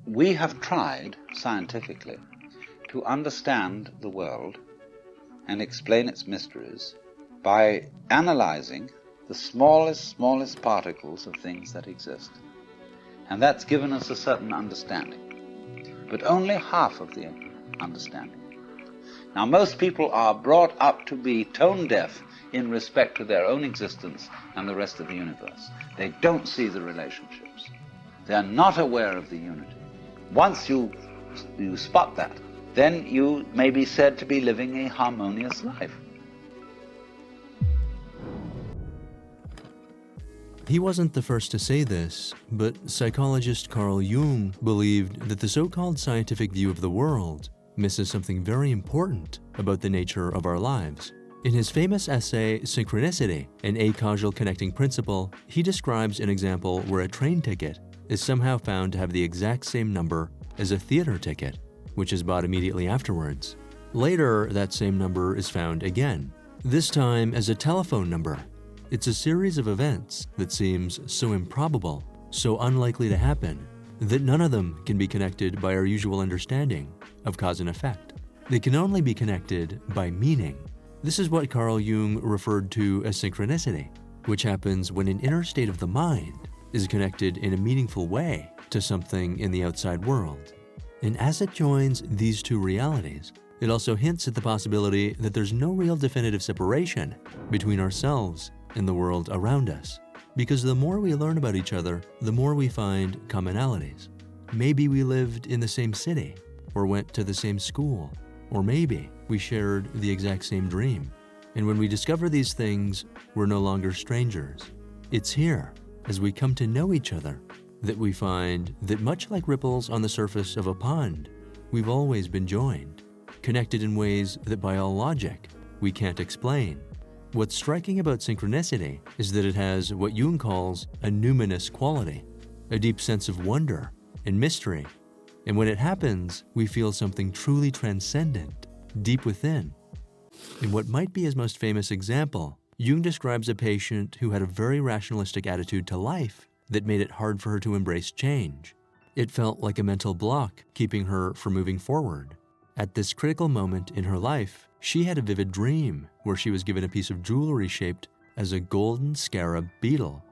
we have tried, scientifically, to understand the world and explain its mysteries by analyzing the smallest particles of things that exist. And that's given us a certain understanding, but only half of the understanding. Now, most people are brought up to be tone deaf in respect to their own existence and the rest of the universe. They don't see the relationships. They are not aware of the unity. Once you spot that, then you may be said to be living a harmonious life. He wasn't the first to say this, but psychologist Carl Jung believed that the so-called scientific view of the world misses something very important about the nature of our lives. In his famous essay, Synchronicity, an acausal connecting principle, he describes an example where a train ticket is somehow found to have the exact same number as a theater ticket, which is bought immediately afterwards. Later, that same number is found again, this time as a telephone number. It's a series of events that seems so improbable, so unlikely to happen, that none of them can be connected by our usual understanding of cause and effect. They can only be connected by meaning. This is what Carl Jung referred to as synchronicity, which happens when an inner state of the mind is connected in a meaningful way to something in the outside world. And as it joins these two realities, it also hints at the possibility that there's no real definitive separation between ourselves and the world around us. Because the more we learn about each other, the more we find commonalities. Maybe we lived in the same city, or went to the same school, or maybe we shared the exact same dream. And when we discover these things, we're no longer strangers. It's here, as we come to know each other, that we find that much like ripples on the surface of a pond, we've always been joined, connected in ways that by all logic, we can't explain. What's striking about synchronicity is that it has what Jung calls a numinous quality, a deep sense of wonder and mystery. And when it happens, we feel something truly transcendent, deep within. In what might be his most famous example, Jung describes a patient who had a very rationalistic attitude to life that made it hard for her to embrace change. It felt like a mental block keeping her from moving forward. At this critical moment in her life, she had a vivid dream where she was given a piece of jewelry shaped as a golden scarab beetle.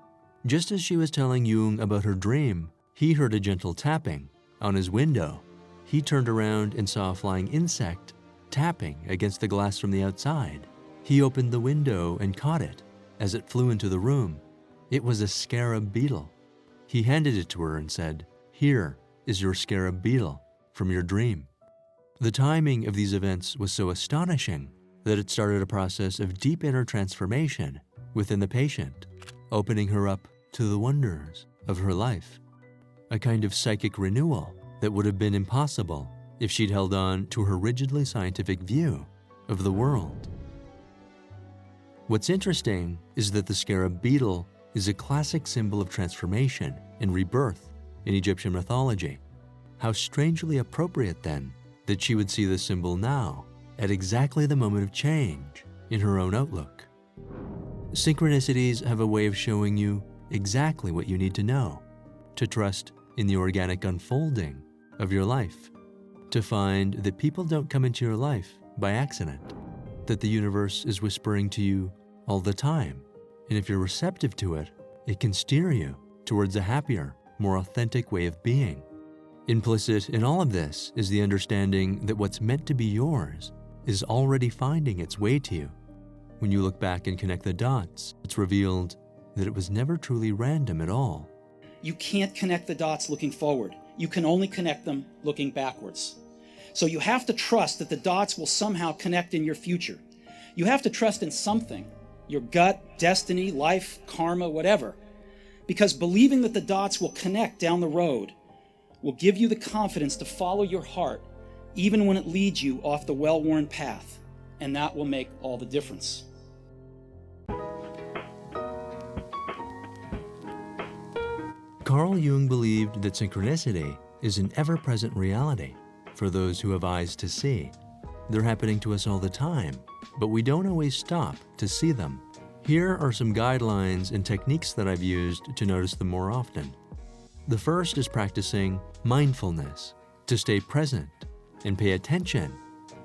Just as she was telling Jung about her dream, he heard a gentle tapping on his window. He turned around and saw a flying insect tapping against the glass from the outside. He opened the window and caught it as it flew into the room. It was a scarab beetle. He handed it to her and said, "Here is your scarab beetle from your dream." The timing of these events was so astonishing that it started a process of deep inner transformation within the patient, opening her up to the wonders of her life. A kind of psychic renewal that would have been impossible if she'd held on to her rigidly scientific view of the world. What's interesting is that the scarab beetle is a classic symbol of transformation and rebirth in Egyptian mythology. How strangely appropriate then that she would see this symbol now, at exactly the moment of change in her own outlook. Synchronicities have a way of showing you exactly what you need to know, to trust in the organic unfolding of your life, to find that people don't come into your life by accident, that the universe is whispering to you all the time, and if you're receptive to it, it can steer you towards a happier, more authentic way of being. Implicit in all of this is the understanding that what's meant to be yours is already finding its way to you. When you look back and connect the dots, it's revealed that it was never truly random at all. You can't connect the dots looking forward. You can only connect them looking backwards. So you have to trust that the dots will somehow connect in your future. You have to trust in something, your gut, destiny, life, karma, whatever. Because believing that the dots will connect down the road will give you the confidence to follow your heart, even when it leads you off the well-worn path. And that will make all the difference. Carl Jung believed that synchronicity is an ever-present reality for those who have eyes to see. They're happening to us all the time, but we don't always stop to see them. Here are some guidelines and techniques that I've used to notice them more often. The first is practicing mindfulness, to stay present and pay attention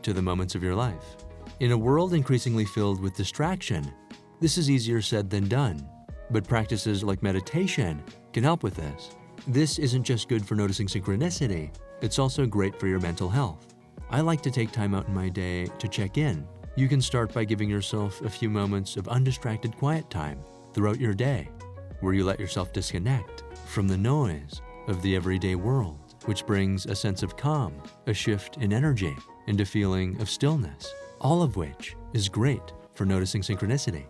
to the moments of your life. In a world increasingly filled with distraction, this is easier said than done, but practices like meditation can help with this. This isn't just good for noticing synchronicity, it's also great for your mental health. I like to take time out in my day to check in. You can start by giving yourself a few moments of undistracted quiet time throughout your day, where you let yourself disconnect from the noise of the everyday world, which brings a sense of calm, a shift in energy, and a feeling of stillness, all of which is great for noticing synchronicity.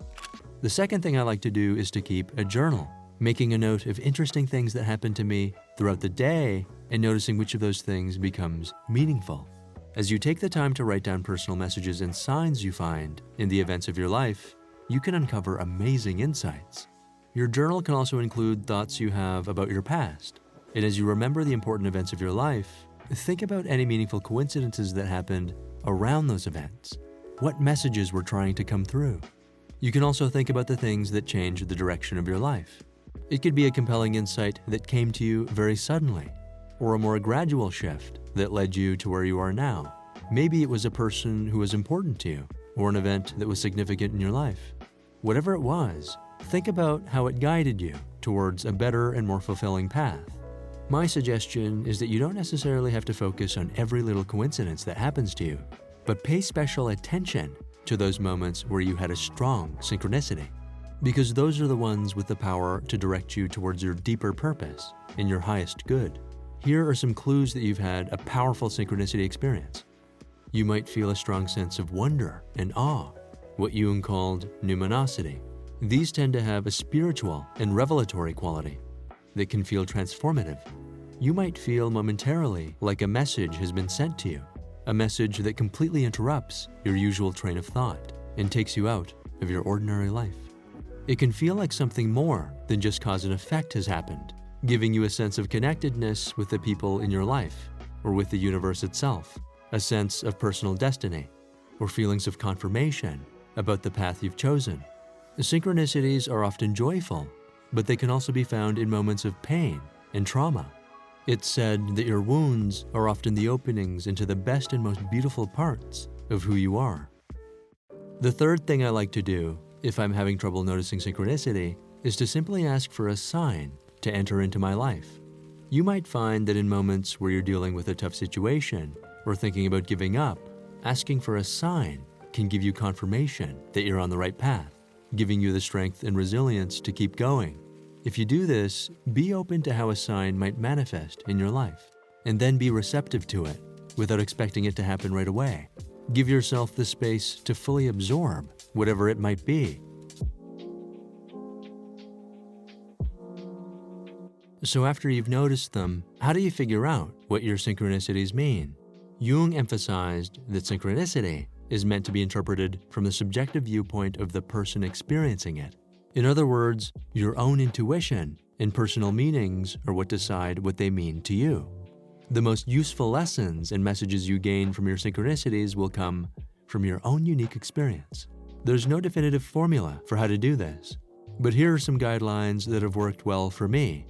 The second thing I like to do is to keep a journal, making a note of interesting things that happen to me throughout the day and noticing which of those things becomes meaningful. As you take the time to write down personal messages and signs you find in the events of your life, you can uncover amazing insights. Your journal can also include thoughts you have about your past. And as you remember the important events of your life, think about any meaningful coincidences that happened around those events. What messages were trying to come through? You can also think about the things that changed the direction of your life. It could be a compelling insight that came to you very suddenly, or a more gradual shift that led you to where you are now. Maybe it was a person who was important to you, or an event that was significant in your life. Whatever it was, think about how it guided you towards a better and more fulfilling path. My suggestion is that you don't necessarily have to focus on every little coincidence that happens to you, but pay special attention to those moments where you had a strong synchronicity, because those are the ones with the power to direct you towards your deeper purpose and your highest good. Here are some clues that you've had a powerful synchronicity experience. You might feel a strong sense of wonder and awe, what Jung called numinosity. These tend to have a spiritual and revelatory quality that can feel transformative. You might feel momentarily like a message has been sent to you, a message that completely interrupts your usual train of thought and takes you out of your ordinary life. It can feel like something more than just cause and effect has happened, giving you a sense of connectedness with the people in your life or with the universe itself, a sense of personal destiny, or feelings of confirmation about the path you've chosen. The synchronicities are often joyful, but they can also be found in moments of pain and trauma. It's said that your wounds are often the openings into the best and most beautiful parts of who you are. The third thing I like to do if I'm having trouble noticing synchronicity is to simply ask for a sign to enter into my life. You might find that in moments where you're dealing with a tough situation or thinking about giving up, asking for a sign can give you confirmation that you're on the right path, giving you the strength and resilience to keep going. If you do this, be open to how a sign might manifest in your life, and then be receptive to it without expecting it to happen right away. Give yourself the space to fully absorb whatever it might be. So after you've noticed them, how do you figure out what your synchronicities mean? Jung emphasized that synchronicity is meant to be interpreted from the subjective viewpoint of the person experiencing it. In other words, your own intuition and personal meanings are what decide what they mean to you. The most useful lessons and messages you gain from your synchronicities will come from your own unique experience. There's no definitive formula for how to do this, but here are some guidelines that have worked well for me.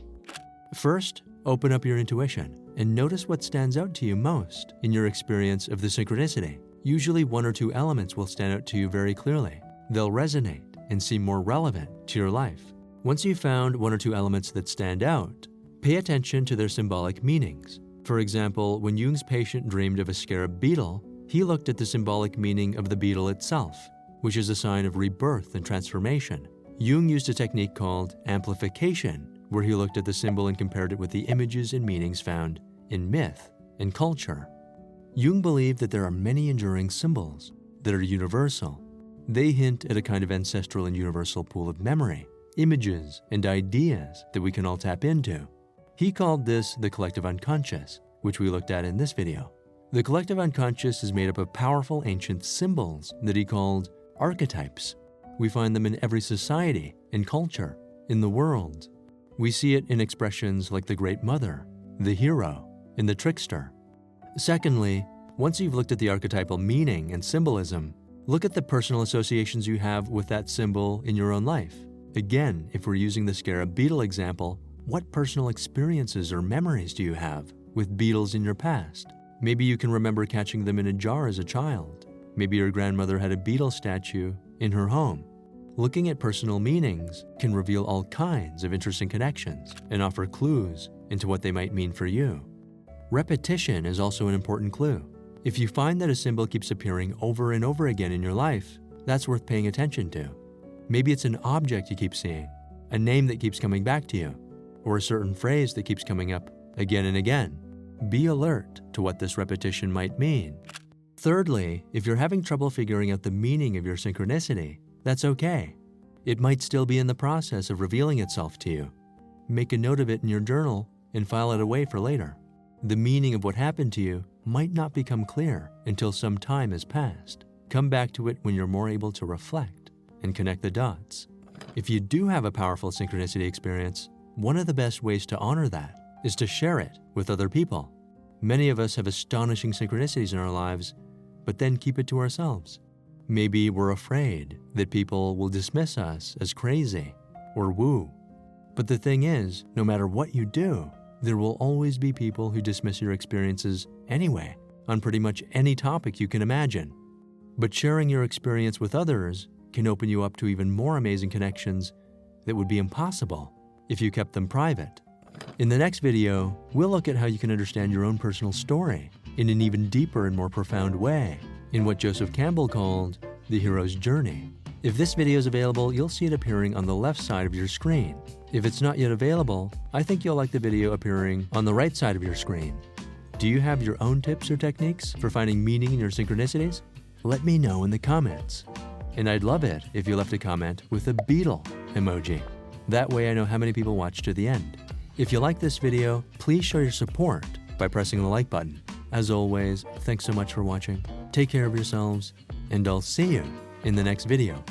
First, open up your intuition and notice what stands out to you most in your experience of the synchronicity. Usually one or two elements will stand out to you very clearly. They'll resonate and seem more relevant to your life. Once you've found one or two elements that stand out, pay attention to their symbolic meanings. For example, when Jung's patient dreamed of a scarab beetle, he looked at the symbolic meaning of the beetle itself, which is a sign of rebirth and transformation. Jung used a technique called amplification, where he looked at the symbol and compared it with the images and meanings found in myth and culture. Jung believed that there are many enduring symbols that are universal. They hint at a kind of ancestral and universal pool of memory, images, and ideas that we can all tap into. He called this the collective unconscious, which we looked at in this video. The collective unconscious is made up of powerful ancient symbols that he called archetypes. We find them in every society and culture in the world. We see it in expressions like the Great Mother, the hero, and the trickster. Secondly, once you've looked at the archetypal meaning and symbolism, look at the personal associations you have with that symbol in your own life. Again, if we're using the scarab beetle example, What personal experiences or memories do you have with beetles in your past? Maybe you can remember catching them in a jar as a child. Maybe your grandmother had a beetle statue in her home. Looking at personal meanings can reveal all kinds of interesting connections and offer clues into what they might mean for you. Repetition is also an important clue. If you find that a symbol keeps appearing over and over again in your life, that's worth paying attention to. Maybe it's an object you keep seeing, a name that keeps coming back to you, or a certain phrase that keeps coming up again and again. Be alert to what this repetition might mean. Thirdly, if you're having trouble figuring out the meaning of your synchronicity, that's okay. It might still be in the process of revealing itself to you. Make a note of it in your journal and file it away for later. The meaning of what happened to you might not become clear until some time has passed. Come back to it when you're more able to reflect and connect the dots. If you do have a powerful synchronicity experience, one of the best ways to honor that is to share it with other people. Many of us have astonishing synchronicities in our lives, but then keep it to ourselves. Maybe we're afraid that people will dismiss us as crazy or woo. But the thing is, no matter what you do, there will always be people who dismiss your experiences anyway, on pretty much any topic you can imagine. But sharing your experience with others can open you up to even more amazing connections that would be impossible if you kept them private. In the next video, we'll look at how you can understand your own personal story in an even deeper and more profound way, in what Joseph Campbell called the hero's journey. If this video is available, you'll see it appearing on the left side of your screen. If it's not yet available, I think you'll like the video appearing on the right side of your screen. Do you have your own tips or techniques for finding meaning in your synchronicities? Let me know in the comments. And I'd love it if you left a comment with a beetle emoji. That way I know how many people watched to the end. If you like this video, please show your support by pressing the like button. As always, thanks so much for watching. Take care of yourselves, and I'll see you in the next video.